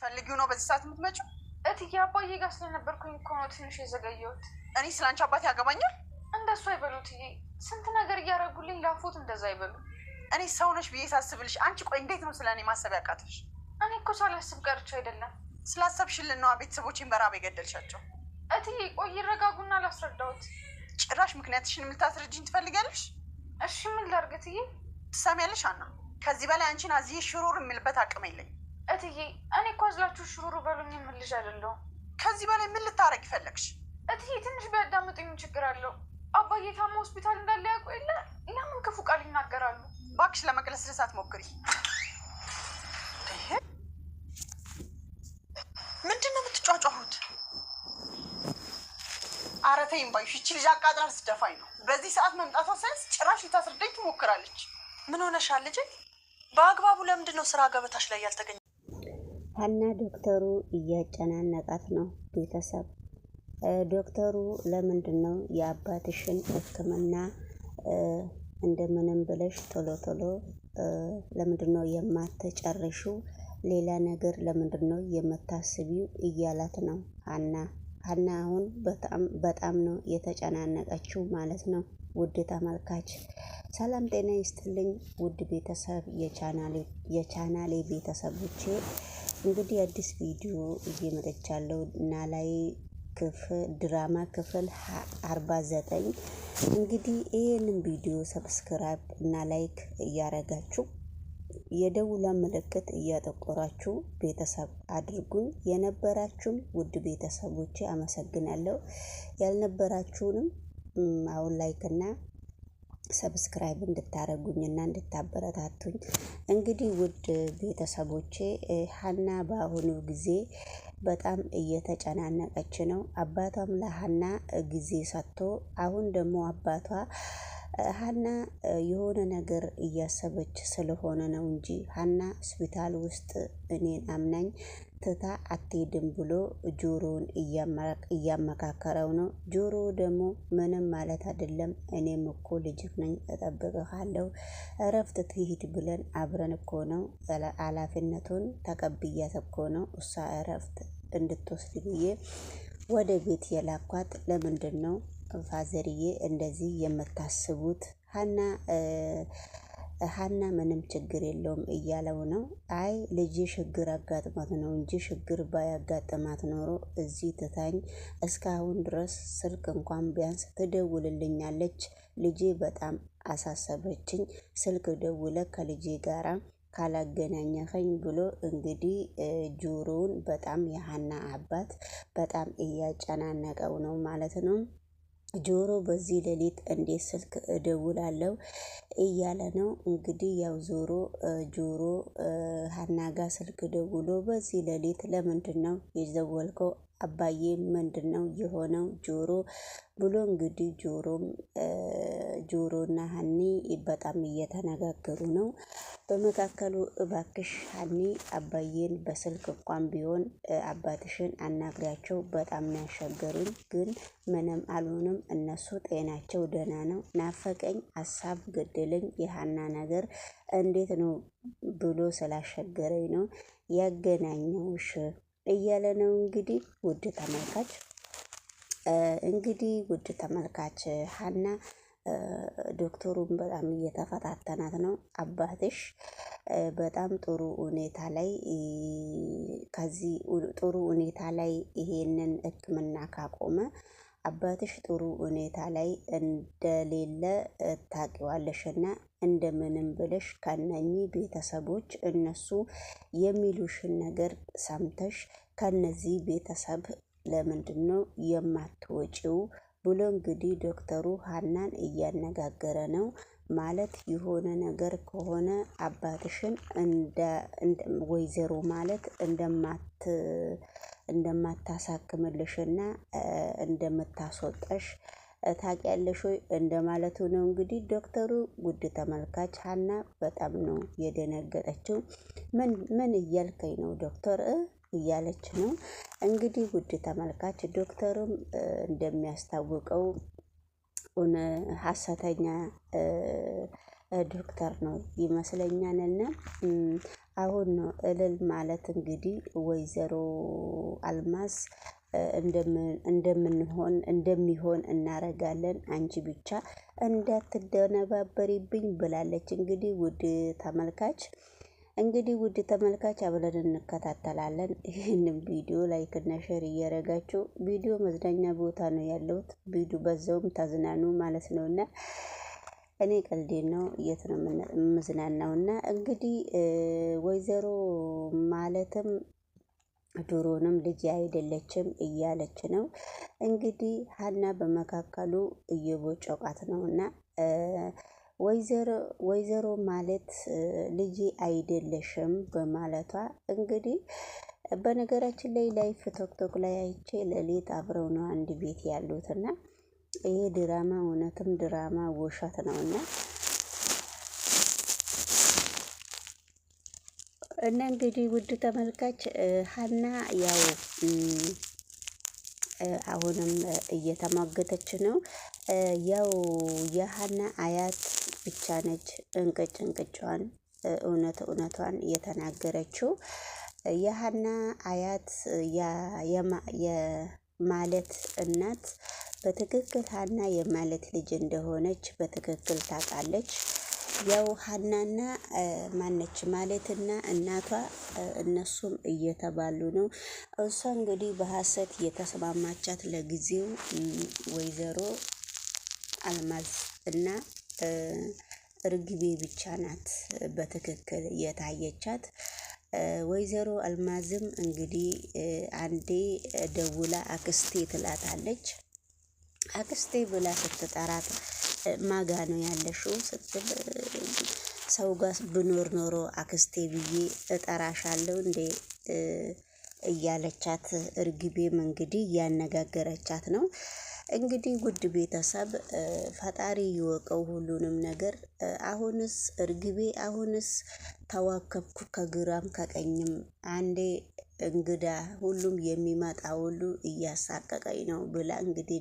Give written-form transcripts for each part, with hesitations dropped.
ፈልጊው ነው በዚህ ሰዓት የምትመጪው? እትዬ አባዬ ጋር ስለነበርኩኝ እኮ ነው ትንሽ የዘገየሁት። እኔ ስላንቺ አባት ያገባኛል? እንደሱ አይበሉ እትዬ። ስንት ነገር እያደረጉልኝ ላፉት እንደዛ አይበሉ። እኔ ሰው ነሽ ብዬ ሳስብልሽ አንቺ ቆይ እንዴት ነው ስለ እኔ ማሰብ ያቃተሽ? እኔ እኮ ሳላስብ ቀርቼ አይደለም። ስላሰብሽልን ነዋ ቤተሰቦቼን በራብ የገደልሻቸው። እትዬ ቆይ ይረጋጉና ላስረዳሁት። ጭራሽ ምክንያትሽን ልታስረጂኝ ትፈልጊያለሽ? እሺ ምን ላድርግ እትዬ? ትሰሚያለሽ አና፣ ከዚህ በላይ አንቺን አዝዬ ሽሩር የምልበት አቅም የለኝም። እትዬ እኔ እኮ አዝላችሁ ሽሩሩ በሉኝ የምልሽ አይደለሁም። ከዚህ በላይ ምን ልታረግ ፈለግሽ? እትዬ ትንሽ ቢያዳምጡኝ ችግር አለው። አባዬ ታሞ ሆስፒታል እንዳለ ያውቁ የለ ለምን ክፉ ቃል ይናገራሉ? እባክሽ ለመቅለስ ልሳት ሞክሪ። ምንድን ነው የምትጫጫሁት? ኧረ ተይኝ ባዩሽ፣ ይቺ ልጅ አቃጥራ ልትደፋኝ ነው። በዚህ ሰዓት መምጣቷ ሳይንስ ጭራሽ ልታስረዳኝ ትሞክራለች። ምን ሆነሻል ልጄ? በአግባቡ ለምንድን ነው ስራ ገበታሽ ላይ ያልተገኘ? ሀና ዶክተሩ እያጨናነቃት ነው። ቤተሰብ ዶክተሩ ለምንድን ነው የአባትሽን ሕክምና እንደምንም ብለሽ ቶሎ ቶሎ ለምንድን ነው የማትጨርሺው? ሌላ ነገር ለምንድን ነው የምታስቢው? እያላት ነው ሀና አሁን በጣም ነው የተጨናነቀችው ማለት ነው። ውድ ተመልካች ሰላም ጤና ይስጥልኝ። ውድ ቤተሰብ የቻናሌ ቤተሰቦቼ እንግዲህ አዲስ ቪዲዮ እየመጥቻለሁ እና ላይ ድራማ ክፍል 49 እንግዲህ ይህንን ቪዲዮ ሰብስክራይብ እና ላይክ እያረጋችሁ የደውላ ምልክት እያጠቆራችሁ ቤተሰብ አድርጉኝ። የነበራችሁም ውድ ቤተሰቦቼ አመሰግናለሁ። ያልነበራችሁንም አሁን ላይክ እና ሰብስክራይብ እንድታረጉኝና እንድታበረታቱኝ። እንግዲህ ውድ ቤተሰቦቼ ሀና በአሁኑ ጊዜ በጣም እየተጨናነቀች ነው። አባቷም ለሀና ጊዜ ሰጥቶ አሁን ደግሞ አባቷ ሀና የሆነ ነገር እያሰበች ስለሆነ ነው እንጂ ሀና ሆስፒታል ውስጥ እኔን አምናኝ ትታ አትሄድም ብሎ ጆሮውን እያመካከረው ነው። ጆሮ ደግሞ ምንም ማለት አይደለም፣ እኔም እኮ ልጅህ ነኝ፣ እጠብቅሃለሁ፣ እረፍት ትሂድ ብለን አብረን እኮ ነው ኃላፊነቱን ተቀብያት እኮ ነው እሷ እረፍት እንድትወስድ ብዬ ወደ ቤት የላኳት። ለምንድን ነው ፋዘርዬ እንደዚህ የምታስቡት? ሀና ምንም ችግር የለውም እያለው ነው። አይ ልጅ ችግር አጋጥማት ነው እንጂ ችግር ባያጋጥማት ኖሮ እዚህ ትታኝ እስካሁን ድረስ ስልክ እንኳን ቢያንስ ትደውልልኛለች። ልጄ በጣም አሳሰበችኝ፣ ስልክ ደውለ ከልጄ ጋራ ካላገናኘኸኝ ብሎ እንግዲህ ጆሮውን በጣም የሀና አባት በጣም እያጨናነቀው ነው ማለት ነው። ጆሮ በዚህ ሌሊት እንዴት ስልክ እደውላለሁ እያለ ነው እንግዲህ ያው ጆሮ ሀና ጋር ስልክ ደውሎ በዚህ ሌሊት ለምንድን ነው የደወልከው አባዬ ምንድን ነው የሆነው ጆሮ ብሎ እንግዲህ ጆሮና ሀኒ በጣም እየተነጋገሩ ነው። በመካከሉ እባክሽ ሀኒ አባዬን በስልክ እንኳን ቢሆን አባትሽን አናግሪያቸው፣ በጣም ያሻገሩኝ ግን ምንም አልሆንም፣ እነሱ ጤናቸው ደህና ነው። ናፈቀኝ፣ ሀሳብ ገደለኝ፣ የሀና ነገር እንዴት ነው ብሎ ስላሸገረኝ ነው ያገናኘውሽ እያለ ነው። እንግዲህ ውድ ተመልካች ሀና ዶክተሩን በጣም እየተፈታተናት ነው። አባትሽ በጣም ጥሩ ሁኔታ ላይ ይሄንን ሕክምና ካቆመ አባትሽ ጥሩ ሁኔታ ላይ እንደሌለ ታውቂዋለሽና እንደምንም ብለሽ ከነኚህ ቤተሰቦች እነሱ የሚሉሽን ነገር ሰምተሽ ከነዚህ ቤተሰብ ለምንድን ነው የማትወጪው ብሎ እንግዲህ ዶክተሩ ሀናን እያነጋገረ ነው። ማለት የሆነ ነገር ከሆነ አባትሽን ወይዘሮ ማለት እንደማታሳክምልሽና እንደምታስወጣሽ ታውቂያለሽ ወይ እንደማለቱ ነው እንግዲህ ዶክተሩ። ውድ ተመልካች ሀና በጣም ነው የደነገጠችው። ምን እያልከኝ ነው ዶክተር እያለች ነው እንግዲህ። ውድ ተመልካች ዶክተሩም እንደሚያስታውቀው ሐሰተኛ ዶክተር ነው ይመስለኛልና አሁን ነው እልል ማለት እንግዲህ ወይዘሮ አልማዝ እንደሚሆን እናረጋለን። አንቺ ብቻ እንዳትደነባበሪብኝ ብላለች። እንግዲህ ውድ ተመልካች አብረን እንከታተላለን። ይህንን ቪዲዮ ላይክ እና ሼር እያረጋችሁ ቪዲዮ መዝናኛ ቦታ ነው ያለሁት። ቪዲዮ በዛውም ታዝናኑ ማለት ነውና እኔ ቀልዴን ነው የት ነው የምዝናናውና እንግዲህ ወይዘሮ ማለትም ድሮንም ልጅ አይደለችም እያለች ነው እንግዲህ ሀና በመካከሉ እየቦጨቋት ነውና ወይዘሮ ማለት ልጅ አይደለሽም በማለቷ እንግዲህ በነገራችን ላይ ላይፍ ቶክቶክ ላይ አይቼ ሌሊት አብረው ነው አንድ ቤት ያሉትና ይሄ ድራማ እውነትም ድራማ ውሸት ነውና እንግዲህ ውድ ተመልካች ሀና ያው አሁንም እየተሟገተች ነው። ያው የሀና አያት ብቻ ነች እንቅጯን እውነቷን የተናገረችው። የሀና አያት የማለት እናት በትክክል ሀና የማለት ልጅ እንደሆነች በትክክል ታውቃለች። ያው ሀናና ማነች ማለትና እናቷ እነሱም እየተባሉ ነው። እሷ እንግዲህ በሀሰት የተስማማቻት ለጊዜው ወይዘሮ አልማዝ እና እርግቤ ብቻ ናት በትክክል የታየቻት። ወይዘሮ አልማዝም እንግዲህ አንዴ ደውላ አክስቴ ትላታለች። አክስቴ ብላ ስትጠራት ማጋ ነው ያለሽው ስትል ሰው ጋር ብኖር ኖሮ አክስቴ ብዬ እጠራሻለሁ እንዴ እያለቻት እርግቤም እንግዲህ እያነጋገረቻት ነው። እንግዲህ ውድ ቤተሰብ ፈጣሪ ይወቀው ሁሉንም ነገር። አሁንስ እርግቤ ተዋከብኩ ከግራም ከቀኝም አንዴ እንግዳ ሁሉም የሚመጣ ሁሉ እያሳቀቀኝ ነው ብላ እንግዲህ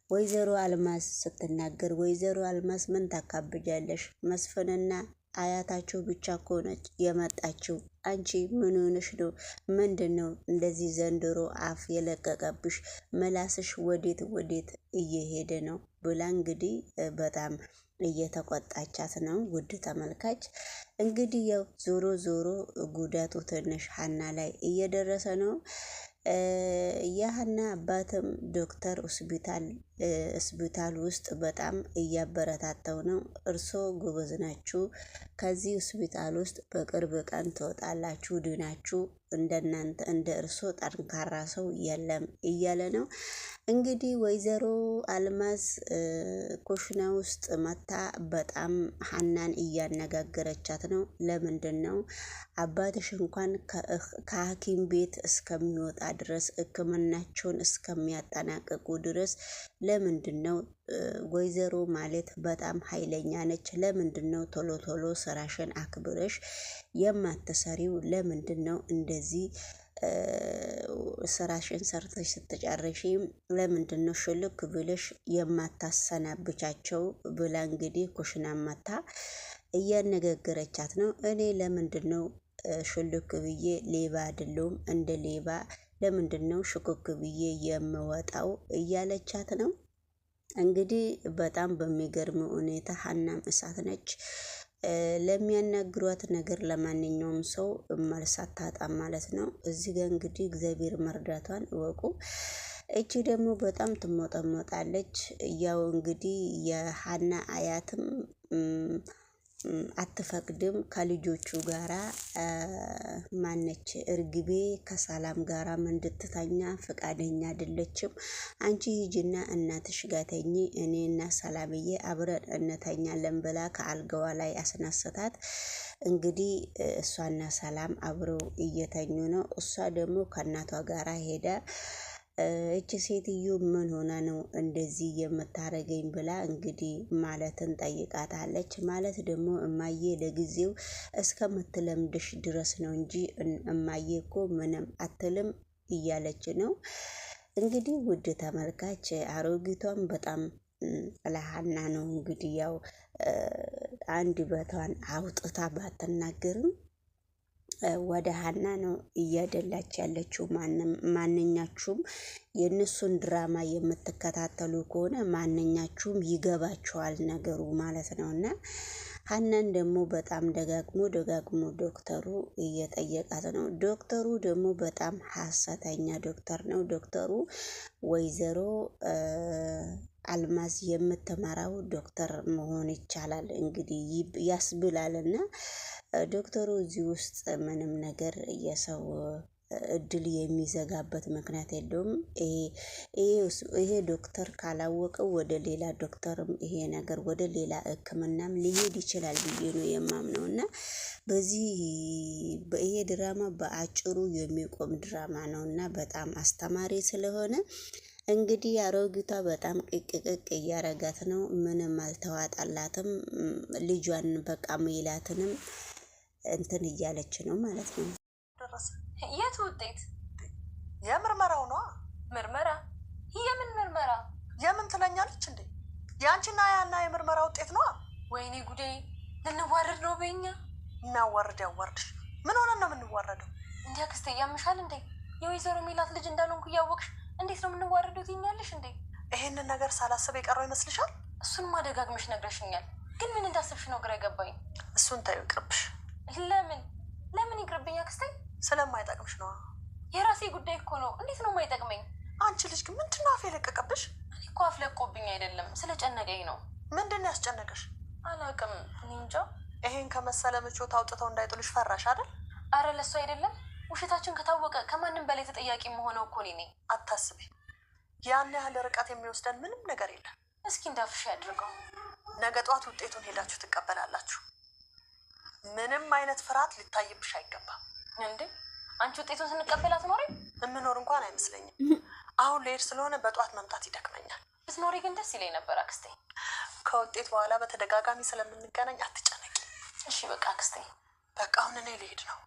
ወይዘሮ አልማዝ ስትናገር፣ ወይዘሮ አልማዝ ምን ታካብጃለሽ? መስፍንና አያታቸው ብቻ እኮ ነች የመጣችው። አንቺ ምን ሆነሽ ነው? ምንድን ነው እንደዚህ ዘንድሮ አፍ የለቀቀብሽ? መላስሽ ወዴት እየሄደ ነው ብላ እንግዲህ በጣም እየተቆጣቻት ነው። ውድ ተመልካች እንግዲህ ያው ዞሮ ጉዳቱ ትንሽ ሀና ላይ እየደረሰ ነው። የሀና አባትም ዶክተር ሆስፒታል ውስጥ በጣም እያበረታተው ነው። እርሶ ጎበዝ ናችሁ፣ ከዚህ ሆስፒታል ውስጥ በቅርብ ቀን ትወጣላችሁ፣ ድናችሁ እንደናንተ እንደ እርሶ ጠንካራ ሰው የለም እያለ ነው። እንግዲህ ወይዘሮ አልማዝ ኩሽና ውስጥ መታ በጣም ሀናን እያነጋገረቻት ነው። ለምንድን ነው አባትሽ እንኳን ከሐኪም ቤት እስከሚወጣ ድረስ ሕክምናቸውን እስከሚያጠናቅቁ ድረስ ለምንድን ነው ወይዘሮ ማለት በጣም ኃይለኛ ነች። ለምንድን ነው ቶሎ ስራሽን አክብረሽ የማትሰሪው? ለምንድን ነው እንደዚህ ስራሽን ሰርተሽ ስትጨርሺ ለምንድን ነው ሽልክ ብለሽ የማታሰናብቻቸው? ብላ እንግዲህ ኩሽና መታ እያነጋገረቻት ነው። እኔ ለምንድን ነው ሽልክ ብዬ ሌባ አይደለሁም እንደ ሌባ ለምንድን ነው ሽኩክ ብዬ የምወጣው እያለቻት ነው። እንግዲህ በጣም በሚገርም ሁኔታ ሀናም እሳት ነች። ለሚያናግሯት ነገር ለማንኛውም ሰው መልስ አታጣም ማለት ነው። እዚህ ጋር እንግዲህ እግዚአብሔር መርዳቷን እወቁ። እቺ ደግሞ በጣም ትሞጠሞጣለች። ያው እንግዲህ የሀና አያትም አትፈቅድም ከልጆቹ ጋራ ማነች እርግቤ ከሰላም ጋራ እንድትተኛ ፈቃደኛ አይደለችም። አንቺ ሂጂና እናትሽ ጋር ተኚ፣ እኔና ሰላምዬ አብረን እንተኛለን ብላ ከአልጋዋ ላይ አስነስታት። እንግዲህ እሷና ሰላም አብረው እየተኙ ነው። እሷ ደግሞ ከእናቷ ጋራ ሄዳ እቺ ሴትዮ ምን ሆና ነው እንደዚህ የምታረገኝ ብላ እንግዲህ ማለትን ጠይቃታለች። ማለት ደግሞ እማዬ ለጊዜው እስከምትለምድሽ ድረስ ነው እንጂ እማዬ እኮ ምንም አትልም እያለች ነው። እንግዲህ ውድ ተመልካች አሮጊቷም በጣም ለሀና ነው እንግዲህ ያው አንድ በቷን አውጥታ ባትናገርም ወደ ሀና ነው እያደላች ያለችው። ማንኛችሁም የእነሱን ድራማ የምትከታተሉ ከሆነ ማንኛችሁም ይገባችኋል ነገሩ ማለት ነው። እና ሀናን ደግሞ በጣም ደጋግሞ ዶክተሩ እየጠየቃት ነው። ዶክተሩ ደግሞ በጣም ሀሰተኛ ዶክተር ነው። ዶክተሩ ወይዘሮ አልማዝ የምትመራው ዶክተር መሆን ይቻላል እንግዲህ ያስብላል። እና ዶክተሩ እዚህ ውስጥ ምንም ነገር የሰው እድል የሚዘጋበት ምክንያት የለውም። ይሄ ዶክተር ካላወቀው ወደ ሌላ ዶክተርም ይሄ ነገር ወደ ሌላ ሕክምናም ሊሄድ ይችላል ብዬ ነው የማምነው። እና ይሄ ድራማ በአጭሩ የሚቆም ድራማ ነው እና በጣም አስተማሪ ስለሆነ እንግዲህ አሮጊቷ በጣም ቅቅ እያረጋት ነው። ምንም አልተዋጣላትም። ልጇን በቃ ሜላትንም እንትን እያለች ነው ማለት ነው። የት ውጤት? የምርመራው ነዋ። ምርመራ? የምን ምርመራ? የምን ትለኛለች እንዴ? የአንቺና ያና የምርመራ ውጤት ነዋ። ወይኔ ጉዴ! ልንዋረድ ነው በኛ። እናዋርድ ያዋርድሽ። ምን ሆነን ነው የምንዋረደው? እንዴ አክስቴ ያምሻል እንዴ? የወይዘሮ ሜላት ልጅ እንዳልሆንኩ እያወቅሽ እንዴት ነው የምንዋረደው ትይኛለሽ እንዴ? ይሄንን ነገር ሳላስብ የቀረው ይመስልሻል? እሱንማ ደጋግመሽ ነግረሽኛል፣ ግን ምን እንዳስብሽ ነው ግራ የገባኝ። እሱን ታዩ ይቅርብሽ። ለምን ይቅርብኝ አክስቴ? ስለማይጠቅምሽ ነዋ። የራሴ ጉዳይ እኮ ነው። እንዴት ነው የማይጠቅመኝ? አንቺ ልጅ ግን ምንድን ነው አፍ የለቀቀብሽ? እኔ እኮ አፍ ለቆብኝ አይደለም፣ ስለጨነቀኝ ነው። ምንድን ነው ያስጨነቀሽ? አላውቅም፣ እኔ እንጃ። ይሄን ከመሰለ ምቾት አውጥተው እንዳይጥሉሽ ፈራሽ አይደል? አረ ለሱ አይደለም። ውሸታችን ከታወቀ ከማንም በላይ ተጠያቂ መሆነው እኮ እኔ ነኝ። አታስቢ፣ ያን ያህል ርቀት የሚወስደን ምንም ነገር የለም። እስኪ እንዳፍሽ ያድርገው። ነገ ጧት ውጤቱን ሄዳችሁ ትቀበላላችሁ። ምንም አይነት ፍርሃት ሊታይብሽ አይገባም። እንዴ አንቺ ውጤቱን ስንቀበል አትኖሪም? እምኖር እንኳን አይመስለኝም። አሁን ልሄድ ስለሆነ በጧት መምጣት ይደክመኛል። ብትኖሪ ግን ደስ ይለኝ ነበር አክስቴ። ከውጤት በኋላ በተደጋጋሚ ስለምንገናኝ አትጨነቂ። እሺ በቃ አክስቴ። በቃ አሁን እኔ ልሄድ ነው።